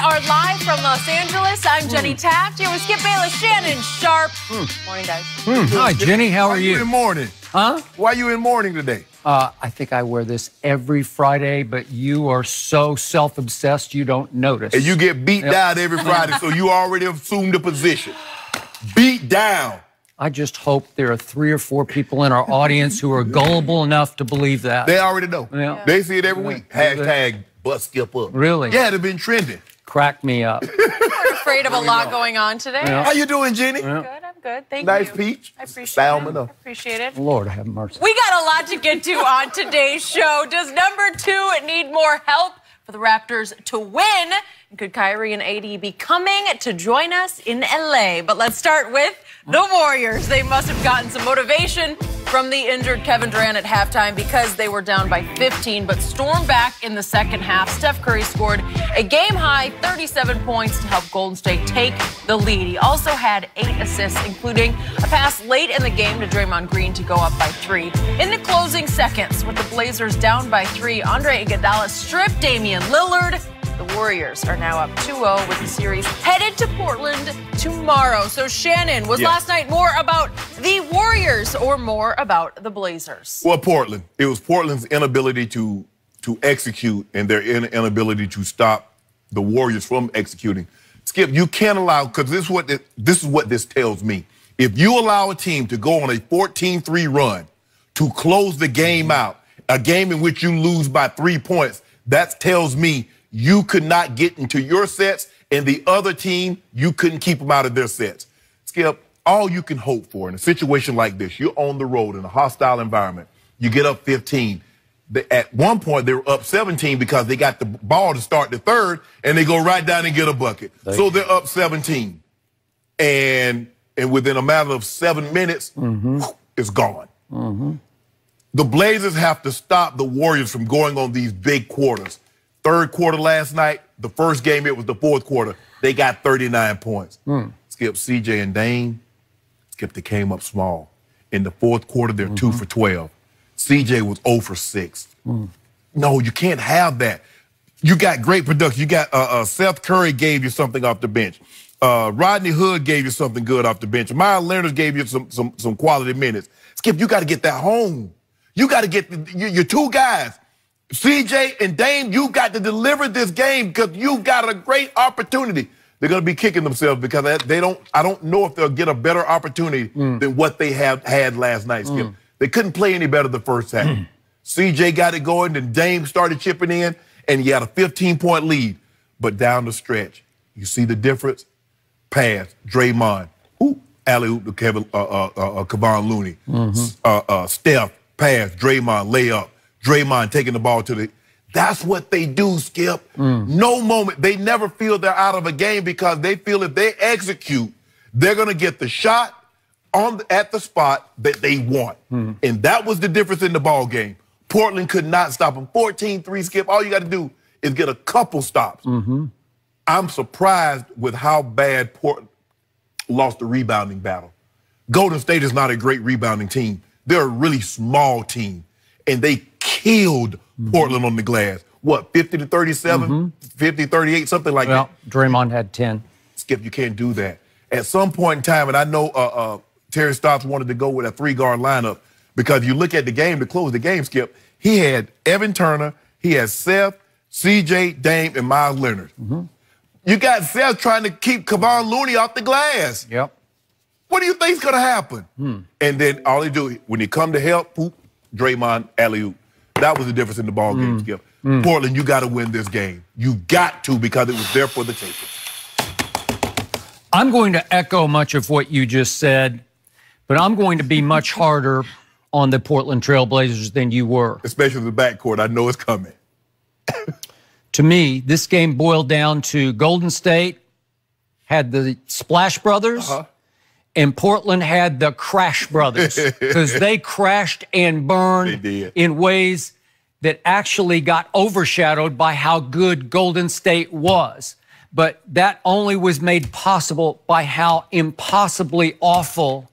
Are live from Los Angeles. I'm Jenny Taft here with Skip Bayless, Shannon Sharp. Morning, guys. Hi, Jenny. How are you? Why you in mourning? Huh? Why you in mourning today? I think I wear this every Friday, but you are so self-obsessed you don't notice. And you get beat down every Friday, so you already assumed the position. Beat down. I just hope there are 3 or 4 people in our audience who are gullible enough to believe that. They already know. Yeah. They see it every week. Hashtag bust Skip up. Really? Yeah, they've been trending. Crack me up. We're afraid of a lot going on today. Yeah. How you doing, Jenny? Good, I'm good. Thank Nice you. peach. I appreciate Salmon it. up. I appreciate it. Lord have mercy. We got a lot to get to on today's show. Does number 2 need more help for the Raptors to win? And could Kyrie and AD be coming to join us in LA? But let's start with the Warriors. They must have gotten some motivation from the injured Kevin Durant at halftime because they were down by 15, but stormed back in the second half. Steph Curry scored a game-high 37 points to help Golden State take the lead. He also had 8 assists, including a pass late in the game to Draymond Green to go up by 3. In the closing seconds, with the Blazers down by 3, Andre Iguodala stripped Damian Lillard. The Warriors are now up 2-0 with the series headed to Portland tomorrow. So, Shannon, was last night more about the Warriors or more about the Blazers? Well, Portland. It was Portland's inability to execute and their inability to stop the Warriors from executing. Skip, you can't allow, because this is what this tells me. If you allow a team to go on a 14-3 run to close the game out, a game in which you lose by 3 points, that tells me you could not get into your sets, and the other team, you couldn't keep them out of their sets. Skip, all you can hope for in a situation like this, you're on the road in a hostile environment, you get up 15. At one point, they were up 17 because they got the ball to start the third, and they go right down and get a bucket. So they're up 17. And within a matter of 7 minutes, it's gone. The Blazers have to stop the Warriors from going on these big quarters. Third quarter last night, the first game, it was the fourth quarter. They got 39 points. Skip, CJ and Dame, Skip, they came up small. In the fourth quarter, they're 2 for 12. CJ was 0 for 6. No, you can't have that. You got great production. You got Seth Curry gave you something off the bench. Rodney Hood gave you something good off the bench. Myles Leonard gave you some quality minutes. Skip, you got to get that home. You got to get your 2 guys. CJ and Dame, you got to deliver this game because you've got a great opportunity. They're going to be kicking themselves because I don't know if they'll get a better opportunity than what they had last night, Skip. They couldn't play any better the first half. CJ got it going, then Dame started chipping in, and you had a 15-point lead. But down the stretch, you see the difference? Pass, Draymond. Alley-oop to Kevon Looney. Steph, pass, Draymond, layup. Draymond taking the ball to the... That's what they do, Skip. No moment. They never feel they're out of a game because they feel if they execute, they're going to get the shot at the spot that they want. And that was the difference in the ball game. Portland could not stop them. 14-3, Skip. All you got to do is get a couple stops. I'm surprised with how bad Portland lost the rebounding battle. Golden State is not a great rebounding team. They're a really small team. And they killed Portland on the glass. What, 50-37, 50-38, something like that? Well, Draymond had 10. Skip, you can't do that. At some point in time, and I know Terry Stotts wanted to go with a 3-guard lineup because you look at the game to close the game, Skip, he had Evan Turner, he had Seth, CJ, Dame, and Myles Leonard. You got Seth trying to keep Kevon Looney off the glass. What do you think's going to happen? And then all they do, when they come to help, poop, Draymond, alley-oop. That was the difference in the ball game, Skip. Portland, you got to win this game. You got to because it was there for the taking. I'm going to echo much of what you just said, but I'm going to be much harder on the Portland Trail Blazers than you were. Especially the backcourt. I know it's coming. To me, this game boiled down to Golden State had the Splash Brothers, and Portland had the Crash Brothers because they crashed and burned in ways that actually got overshadowed by how good Golden State was. But that only was made possible by how impossibly awful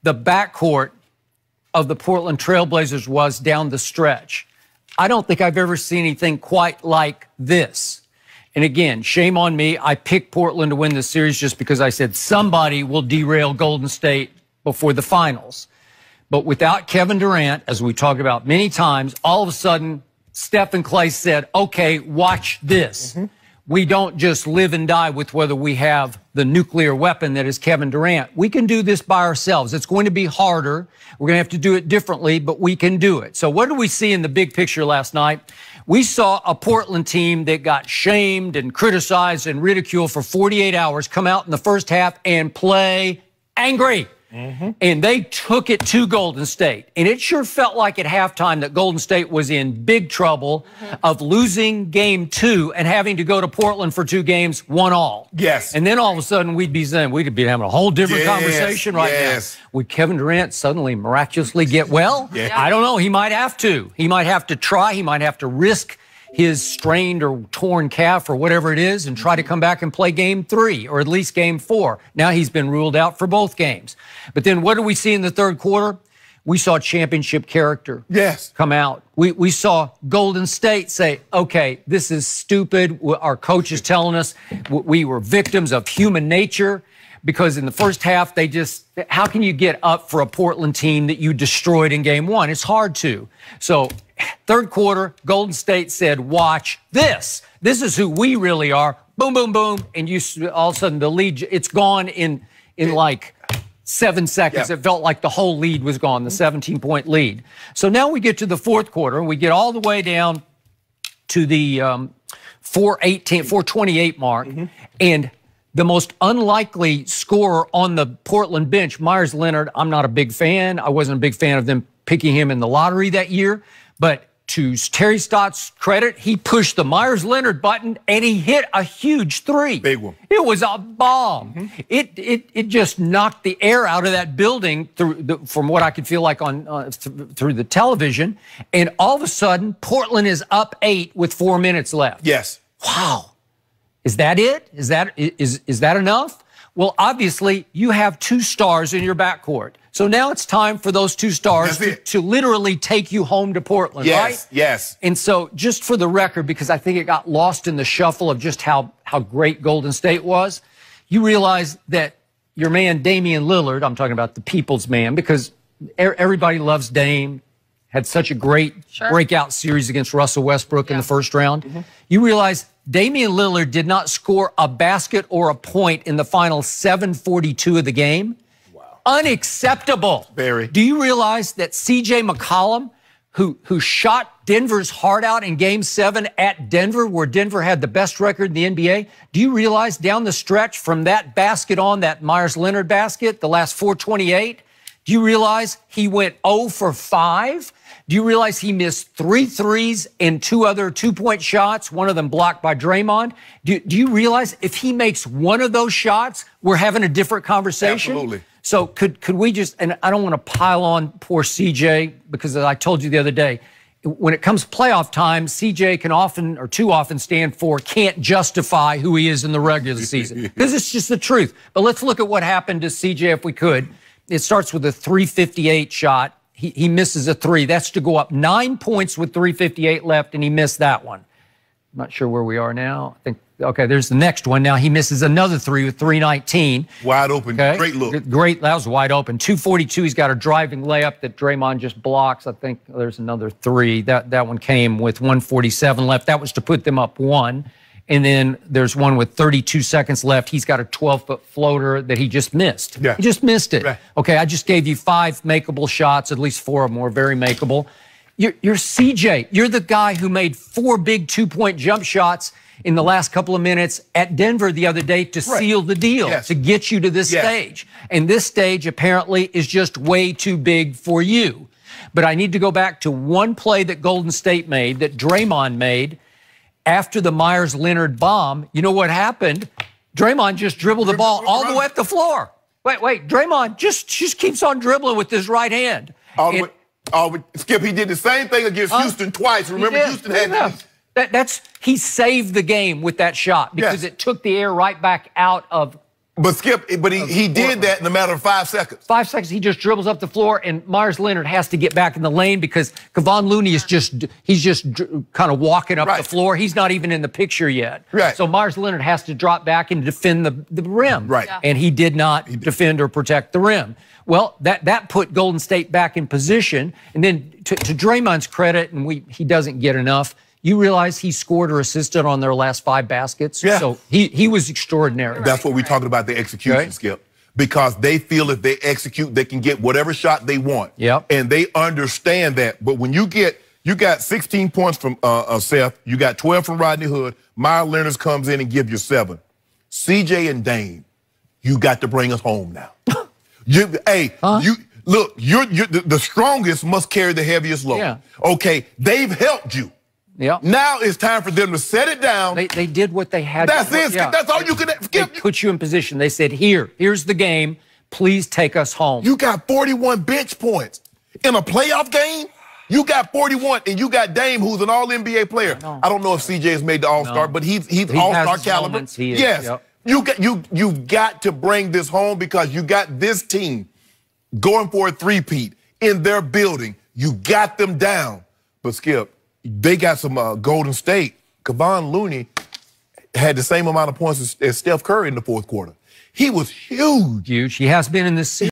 the backcourt of the Portland Trailblazers was down the stretch. I don't think I've ever seen anything quite like this. And again, shame on me. I picked Portland to win this series just because I said somebody will derail Golden State before the finals. But without Kevin Durant, as we talked about many times, all of a sudden, Steph and Clay said, okay, watch this. We don't just live and die with whether we have the nuclear weapon that is Kevin Durant. We can do this by ourselves. It's going to be harder. We're going to have to do it differently, but we can do it. So what did we see in the big picture last night? We saw a Portland team that got shamed and criticized and ridiculed for 48 hours come out in the first half and play angry. And they took it to Golden State. And it sure felt like at halftime that Golden State was in big trouble of losing game 2 and having to go to Portland for 2 games, 1-1. Yes. And then all of a sudden we'd be having a whole different conversation right now. Would Kevin Durant suddenly miraculously get well? I don't know. He might have to. He might have to try. He might have to risk his strained or torn calf or whatever it is and try to come back and play game 3 or at least game 4. Now he's been ruled out for both games. But then what do we see in the third quarter? We saw championship character come out. We saw Golden State say, okay, this is stupid. Our coach is telling us we were victims of human nature. Because in the first half, how can you get up for a Portland team that you destroyed in game 1? It's hard to. So third quarter, Golden State said, watch this. This is who we really are. Boom, boom, boom. And all of a sudden the lead, it's gone in like 7 seconds. It felt like the whole lead was gone, the 17-point lead. So now we get to the fourth quarter and we get all the way down to the 428 mark. And the most unlikely scorer on the Portland bench, Myers Leonard, I'm not a big fan. I wasn't a big fan of them picking him in the lottery that year. But to Terry Stott's credit, he pushed the Myers Leonard button and he hit a huge 3. Big one. It was a bomb. It just knocked the air out of that building from what I could feel like on through the television. And all of a sudden, Portland is up 8 with 4 minutes left. Yes. Wow. Is that it? Is that enough? Well, obviously, you have 2 stars in your backcourt. So now it's time for those 2 stars to literally take you home to Portland, right? Yes. And so just for the record, because I think it got lost in the shuffle of just how great Golden State was, you realize that your man Damian Lillard, I'm talking about the people's man, because everybody loves Dame, had such a great breakout series against Russell Westbrook in the first round. You realize Damian Lillard did not score a basket or a point in the final 7:42 of the game. Wow. Unacceptable. Very. Do you realize that C.J. McCollum, who shot Denver's heart out in Game 7 at Denver, where Denver had the best record in the NBA, do you realize down the stretch from that basket on, that Myers Leonard basket, the last 428, do you realize he went 0 for 5? Do you realize he missed 3 threes and 2 other 2-point shots, one of them blocked by Draymond? Do you realize if he makes one of those shots, we're having a different conversation? Absolutely. So could we just, and I don't want to pile on poor CJ, because as I told you the other day, when it comes playoff time, CJ can often or too often stand for can't justify who he is in the regular season, because it's just the truth. But let's look at what happened to CJ if we could. It starts with a 358 shot. He misses a 3. That's to go up 9 points with 3:58 left, and he missed that one. I'm not sure where we are now. I think, okay, there's the next one. Now he misses another 3 with 3:19. Wide open. Okay. Great look. Great. That was wide open. 2:42. He's got a driving layup that Draymond just blocks. I think there's another 3. That one came with 1:47 left. That was to put them up 1. And then there's one with 32 seconds left. He's got a 12-foot floater that he just missed. Yeah. He just missed it. Right. Okay, I just gave you 5 makeable shots. At least 4 of them were very makeable. You're CJ. You're the guy who made 4 big 2-point jump shots in the last couple of minutes at Denver the other day to seal the deal, to get you to this stage. And this stage apparently is just way too big for you. But I need to go back to one play that Golden State made, that Draymond made, after the Myers Leonard bomb. You know what happened? Draymond just dribbled the ball all the way up the floor. Wait, Draymond just keeps on dribbling with his right hand. Skip, he did the same thing against Houston twice. Remember, Houston had he saved the game with that shot because it took the air right back out of But Skip, he did that in a matter of 5 seconds. 5 seconds, he just dribbles up the floor, and Myers Leonard has to get back in the lane because Kevon Looney is just kind of walking up the floor. He's not even in the picture yet. Right. So Myers Leonard has to drop back and defend the rim. Right. Yeah. And he did not defend or protect the rim. Well, that put Golden State back in position. And then to Draymond's credit, and he doesn't get enough, you realize he scored or assisted on their last 5 baskets. Yeah. So he was extraordinary. That's what we're talking about, the execution, Skip. Because they feel if they execute, they can get whatever shot they want. Yep. And they understand that. But when you got 16 points from Seth, you got 12 from Rodney Hood, Myers Leonard comes in and give you 7. CJ and Dame, you got to bring us home now. Look, the strongest must carry the heaviest load. Yeah. Okay, they've helped you. Yep. Now it's time for them to set it down. They did what they had That's to do. it. Yeah. That's all you can They put you in position. They said, here's the game. Please take us home. You got 41 bench points. In a playoff game, you got 41, and you got Dame, who's an all-NBA player. I don't know if CJ has made the All-Star, but he's All-Star caliber. Yes. Yep. You got to bring this home because you got this team going for a three-peat in their building. You got them down. But Skip, they got some Golden State. Kevon Looney had the same amount of points as Steph Curry in the 4th quarter. He was huge. Huge. He has been in this series.